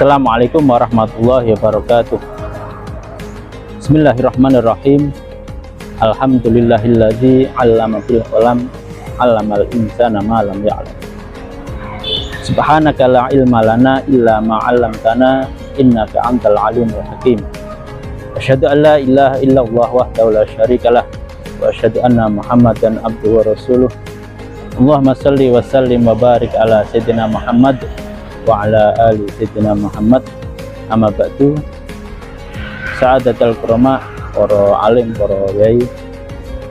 Assalamualaikum warahmatullahi wabarakatuh. Bismillahirrahmanirrahim. Alhamdulillahilladzi 'allama bil qalam 'allamal insana ma lam ya'lam. Subhanaka la ilma lana illa ma 'allamtana innaka antal alimul hakim. Asyhadu an la ilaha illallah wahdahu la syarikalah wa asyhadu anna Muhammadan abduhu wa rasuluh. Allahumma shalli wa sallim wa barik ala sayyidina Muhammad wa ala ali sayyidina Muhammad. Amma ba'du. Sa'adatul kurama, para alim, para yai,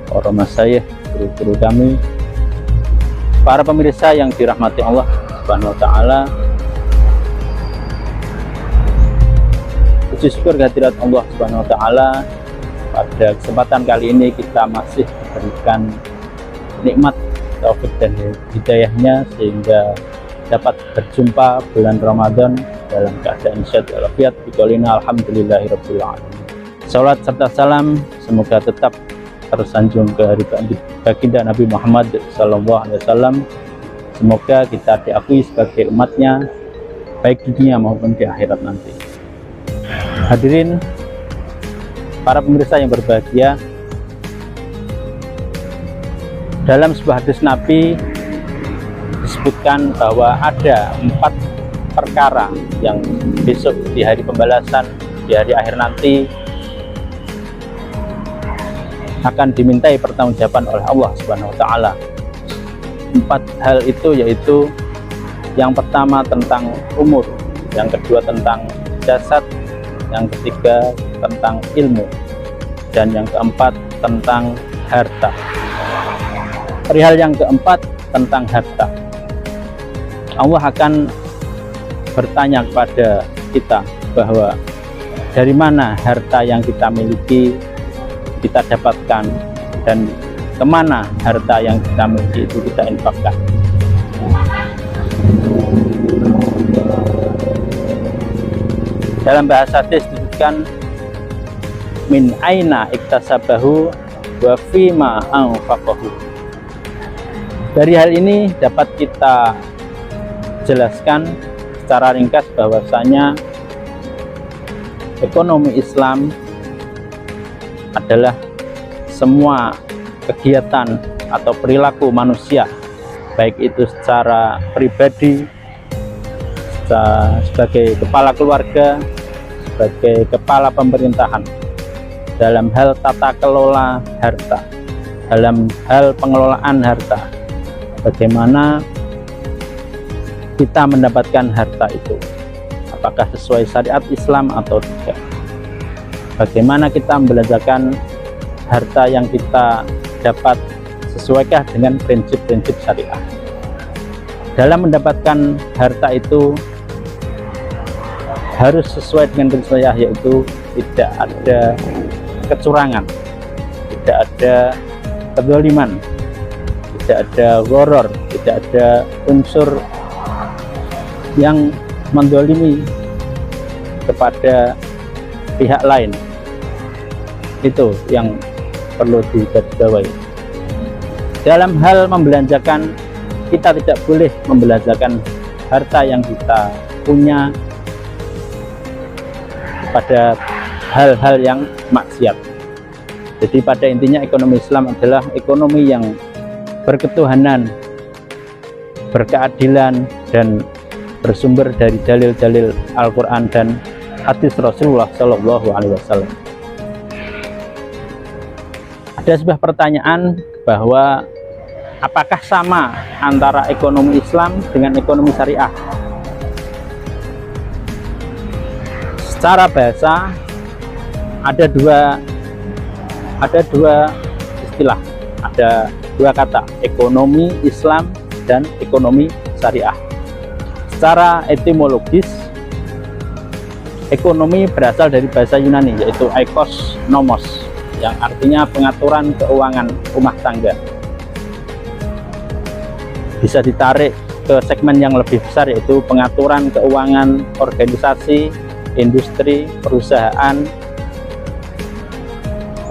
para masyayikh, guru-guru kami, para pemirsa yang dirahmati Allah Subhanahu wa taala. Puji syukur kehadirat Allah Subhanahu wa taala, pada kesempatan kali ini kita masih diberikan nikmat taufik dan hidayahnya sehingga dapat berjumpa bulan Ramadan dalam keadaan sehat walafiat. Biqaulina alhamdulillahirabbil alamin. Salat serta salam semoga tetap tersanjung ke hari baginda Nabi Muhammad SAW. Semoga kita diakui sebagai umatnya baik di dunia maupun di akhirat nanti. Hadirin para pemirsa yang berbahagia, dalam sebuah hadis Nabi disebutkan bahwa ada 4 perkara yang besok di hari pembalasan, di hari akhir nanti akan dimintai pertanggungjawaban oleh Allah Subhanahu wa taala. 4 hal itu yaitu yang pertama tentang umur, yang kedua tentang jasad, yang ketiga tentang ilmu, dan yang keempat tentang harta. Perihal yang keempat tentang harta, Allah akan bertanya kepada kita bahwa dari mana harta yang kita miliki kita dapatkan dan kemana harta yang kita miliki itu kita infakkan. Dalam bahasa hadis disebutkan min aina iktasabahu wa fima anfaqahu. Dari hal ini dapat kita jelaskan secara ringkas bahwasanya ekonomi Islam adalah semua kegiatan atau perilaku manusia, baik itu secara pribadi, sebagai kepala keluarga, sebagai kepala pemerintahan, dalam hal tata kelola harta, dalam hal pengelolaan harta, bagaimana kita mendapatkan harta itu, apakah sesuai syariat Islam atau tidak, bagaimana kita membelanjakan harta yang kita dapat sesuaikah dengan prinsip-prinsip syariah. Dalam mendapatkan harta itu harus sesuai dengan prinsip syariah, yaitu tidak ada kecurangan, tidak ada kezaliman, tidak ada gharar, tidak ada unsur yang mendolimi kepada pihak lain. Itu yang perlu digarisbawahi. Dalam hal membelanjakan, kita tidak boleh membelanjakan harta yang kita punya pada hal-hal yang maksiat. Jadi pada intinya ekonomi Islam adalah ekonomi yang berketuhanan, berkeadilan, dan bersumber dari dalil-dalil Al-Quran dan hadis Rasulullah SAW. Ada sebuah pertanyaan bahwa apakah sama antara ekonomi Islam dengan ekonomi syariah? Secara bahasa ada dua istilah, ada 2 kata, ekonomi Islam dan ekonomi syariah. Secara etimologis, ekonomi berasal dari bahasa Yunani, yaitu oikos nomos, yang artinya pengaturan keuangan rumah tangga. Bisa ditarik ke segmen yang lebih besar, yaitu pengaturan keuangan organisasi, industri, perusahaan,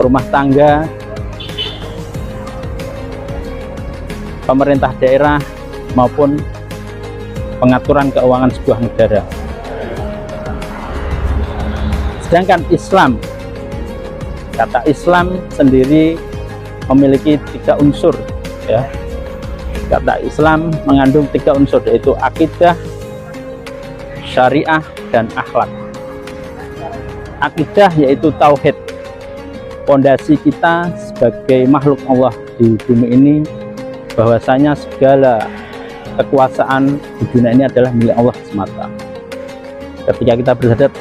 rumah tangga, pemerintah daerah, maupun pengaturan keuangan sebuah negara. Sedangkan Islam, kata Islam sendiri memiliki 3 unsur ya. Kata Islam mengandung 3 unsur, yaitu akidah, syariah, dan akhlak. Akidah yaitu tauhid, pondasi kita sebagai makhluk Allah di bumi ini, bahwasanya segala kekuasaan di dunia ini adalah milik Allah semata. Ketika kita bersyahadat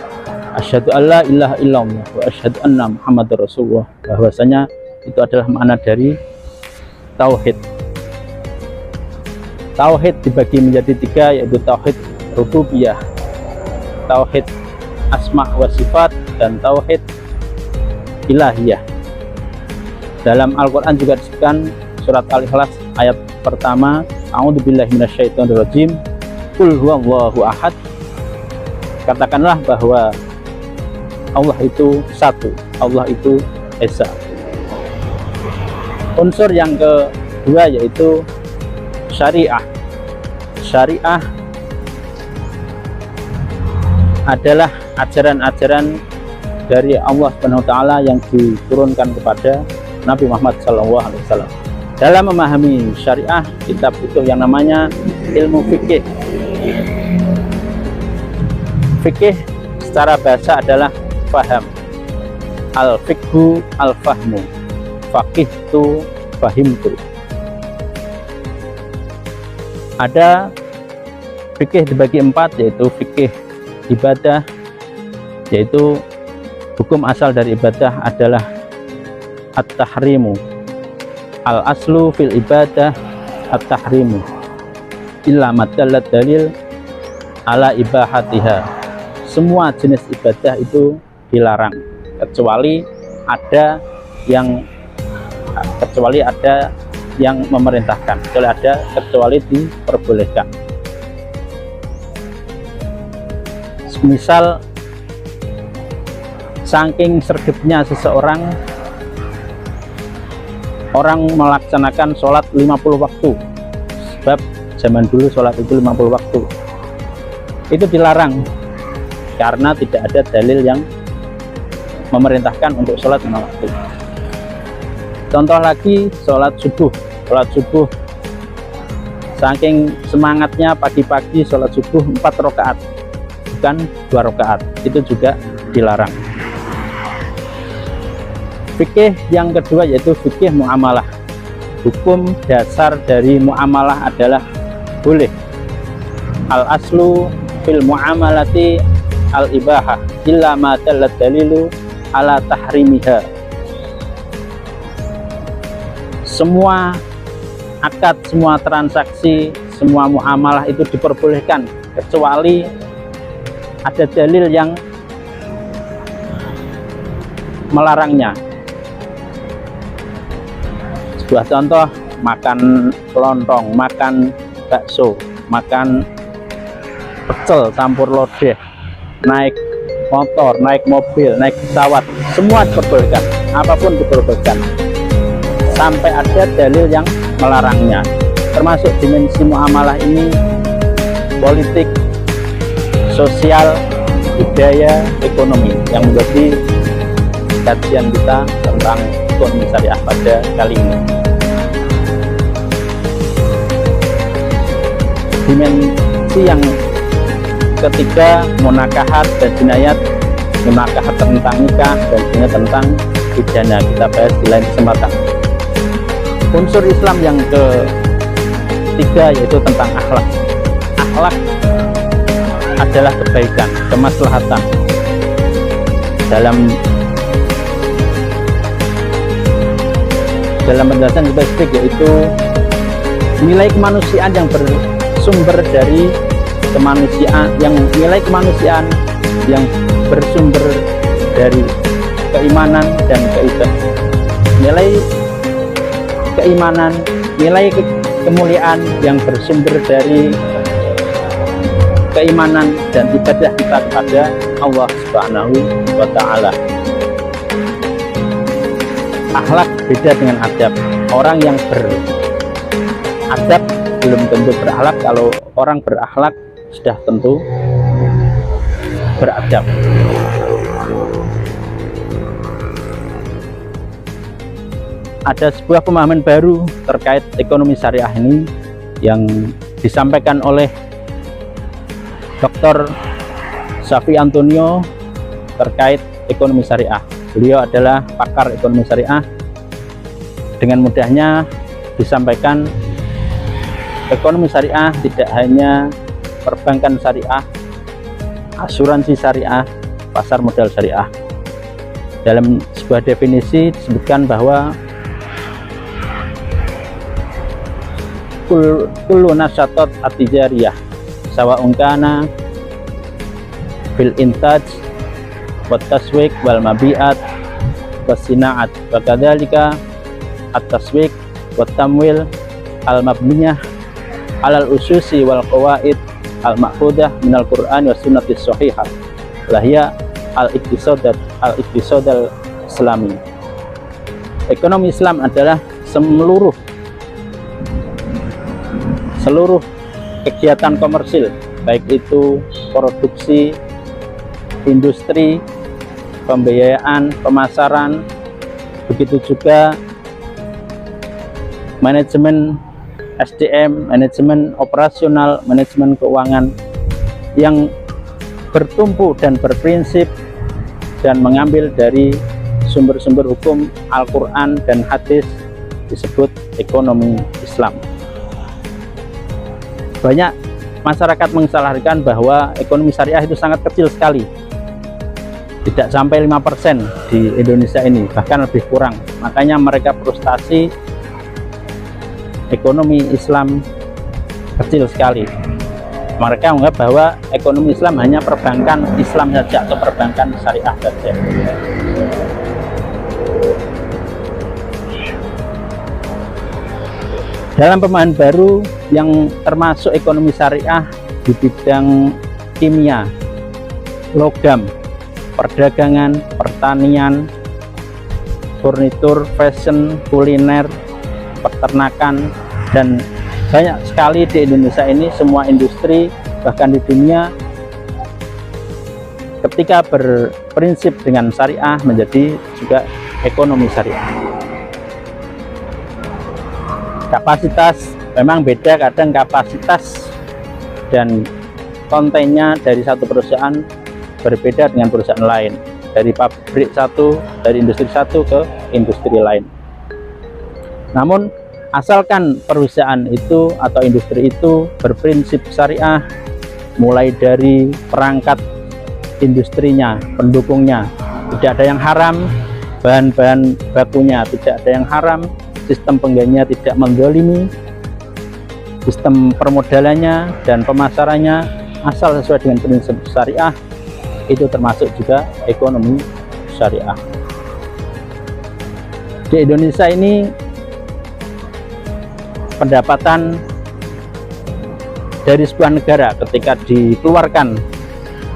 asyhadu alla ilaha illallah wa asyhadu anna muhammadar rasulullah, bahwasanya itu adalah makna dari tauhid. Tauhid dibagi menjadi 3, yaitu tauhid rububiyah, tauhid asma wa sifat, dan tauhid ilahiyah. Dalam Al-Quran juga disebutkan surat Al-Ikhlas ayat pertama, a'udzubillahi minasyaitonirrajim, qul huwallahu ahad. Katakanlah bahwa Allah itu satu, Allah itu esa. Unsur yang kedua yaitu syariah. Syariah adalah ajaran-ajaran dari Allah SWT yang diturunkan kepada Nabi Muhammad SAW. Dalam memahami syariah, kita butuh yang namanya ilmu fikih. Fikih secara bahasa adalah faham. Al-fikhu al-fahmu, fakih tu fahim tu. Ada fikih dibagi 4, yaitu fikih ibadah, yaitu hukum asal dari ibadah adalah at-tahrimu. Al-aslu fil ibadah at-tahrimu illa madallat dalil ala ibahatiha. Semua jenis ibadah itu dilarang kecuali ada yang memerintahkan, kecuali diperbolehkan. Misal saking sregepnya seseorang, orang melaksanakan sholat 50 waktu, sebab zaman dulu sholat itu 50 waktu, itu dilarang karena tidak ada dalil yang memerintahkan untuk sholat 5 waktu. Contoh lagi, sholat subuh. Sholat subuh, saking semangatnya pagi-pagi sholat subuh 4 rakaat, bukan 2 rakaat, itu juga dilarang. Fikih yang kedua yaitu fikih muamalah. Hukum dasar dari muamalah adalah boleh. Al-aslu fil muamalati al-ibahah illa ma dallat dalilu ala tahrimiha. Semua akad, semua transaksi, semua muamalah itu diperbolehkan kecuali ada dalil yang melarangnya. Sebuah contoh, makan lontong, makan bakso, makan pecel campur lodeh, naik motor, naik mobil, naik pesawat, semua diperbolehkan, apapun diperbolehkan sampai ada dalil yang melarangnya. Termasuk dimensi muamalah ini politik, sosial, budaya, ekonomi, yang menjadi kajian kita tentang ekonomi syariah pada kali ini. Dimensi yang ketiga, munakahat dan jinayat. Munakahat tentang nikah dan jinayat tentang pidana, kita bahas di lain kesempatan. Unsur Islam yang ketiga yaitu tentang akhlak. Akhlak adalah kebaikan, kemaslahatan. Dalam penjelasan lebih spesifik yaitu nilai kemanusiaan yang bersumber dari kemanusiaan, yang bersumber dari keimanan dan keibadah. Nilai keimanan, nilai kemuliaan yang bersumber dari keimanan dan ibadah kita kepada Allah Subhanahu wa Ta'ala. Akhlak beda dengan adab. Orang yang beradab belum tentu berakhlak. Kalau orang berakhlak sudah tentu beradab. Ada sebuah pemahaman baru terkait ekonomi syariah ini yang disampaikan oleh Dr. Syafi Antonio terkait ekonomi syariah. Beliau adalah pakar ekonomi syariah. Dengan mudahnya disampaikan, ekonomi syariah tidak hanya perbankan syariah, asuransi syariah, pasar modal syariah. Dalam sebuah definisi disebutkan bahwa kullu nasyatat at-tijariyah sawa'un kana fil intaj wat taswiq wal mabi'at was sina'at wa kadzalika at-taswiq wat tamwil al mabniyah alal ususi wal qawaid al ma'khudah minal Qur'an was sunnati shahihah lahiya al-iqtisad al-islami. Ekonomi Islam adalah seluruh kegiatan komersil, baik itu produksi, industri, pembiayaan, pemasaran, begitu juga manajemen SDM, manajemen operasional, manajemen keuangan yang bertumpu dan berprinsip dan mengambil dari sumber-sumber hukum Al-Quran dan hadis disebut ekonomi Islam. Banyak masyarakat mengistilahkan bahwa ekonomi syariah itu sangat kecil sekali, tidak sampai 5% di Indonesia ini, bahkan lebih kurang. Makanya mereka frustasi, ekonomi Islam kecil sekali. Mereka menganggap bahwa ekonomi Islam hanya perbankan Islam saja atau perbankan syariah saja. Dalam pemahaman baru yang termasuk ekonomi syariah di bidang kimia, logam, perdagangan, pertanian, furnitur, fashion, kuliner, peternakan, dan banyak sekali di Indonesia ini, semua industri bahkan di dunia ketika berprinsip dengan syariah menjadi juga ekonomi syariah. Kapasitas memang beda, kadang kapasitas dan kontennya dari satu perusahaan berbeda dengan perusahaan lain, dari pabrik satu, dari industri satu ke industri lain. Namun asalkan perusahaan itu atau industri itu berprinsip syariah, mulai dari perangkat industrinya, pendukungnya, tidak ada yang haram, bahan-bahan bakunya tidak ada yang haram, sistem penggantinya tidak menzalimi, sistem permodalannya dan pemasarannya asal sesuai dengan prinsip syariah, itu termasuk juga ekonomi syariah. Di Indonesia ini pendapatan dari sebuah negara ketika dikeluarkan,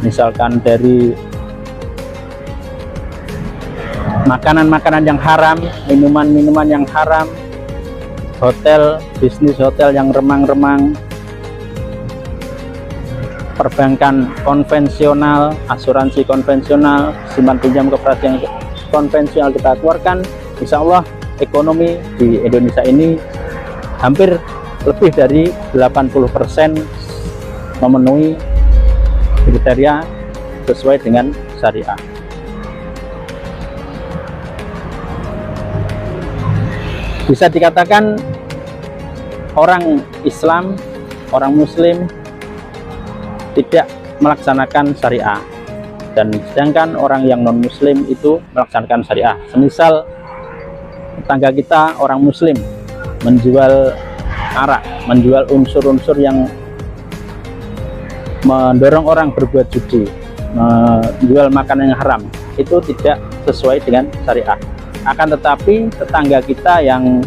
misalkan dari makanan-makanan yang haram, minuman-minuman yang haram, hotel, bisnis hotel yang remang-remang, perbankan konvensional, asuransi konvensional, simpan pinjam koperasi yang konvensional kita keluarkan, insya Allah ekonomi di Indonesia ini hampir lebih dari 80% memenuhi kriteria sesuai dengan syariah. Bisa dikatakan orang Islam, orang Muslim tidak melaksanakan syariah, dan sedangkan orang yang non Muslim itu melaksanakan syariah. Semisal tetangga kita orang Muslim menjual arak, menjual unsur-unsur yang mendorong orang berbuat judi, menjual makanan yang haram, itu tidak sesuai dengan syariah. Akan tetapi tetangga kita yang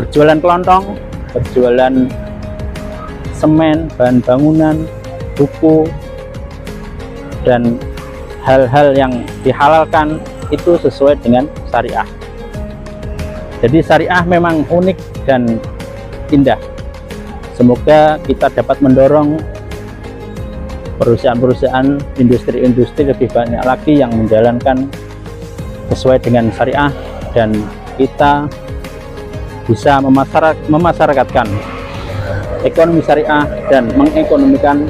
berjualan kelontong, berjualan semen, bahan bangunan, buku, dan hal-hal yang dihalalkan itu sesuai dengan syariah. Jadi syariah memang unik dan indah. Semoga kita dapat mendorong perusahaan-perusahaan, industri-industri lebih banyak lagi yang menjalankan sesuai dengan syariah, dan kita bisa memasyarakatkan ekonomi syariah dan mengekonomikan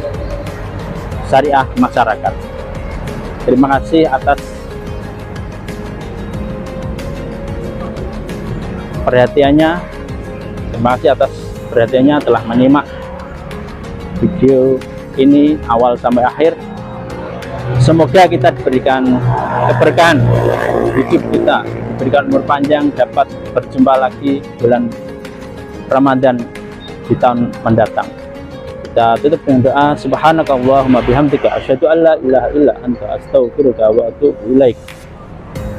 syariah masyarakat. Terima kasih atas perhatiannya. Terima kasih atas perhatiannya telah menyimak video ini awal sampai akhir. Semoga kita diberikan keberkahan hidup kita, diberikan umur panjang, dapat berjumpa lagi bulan Ramadan di tahun mendatang. Kita tutup dengan doa. Subhanakallahumma bihamdika asyhadu an la ilaha illa anta astaghfiruka wa atubu ilaik.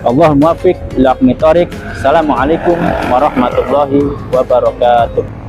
Allahumma muwaffiq ila aqwamit thoriq. Assalamualaikum warahmatullahi wabarakatuh.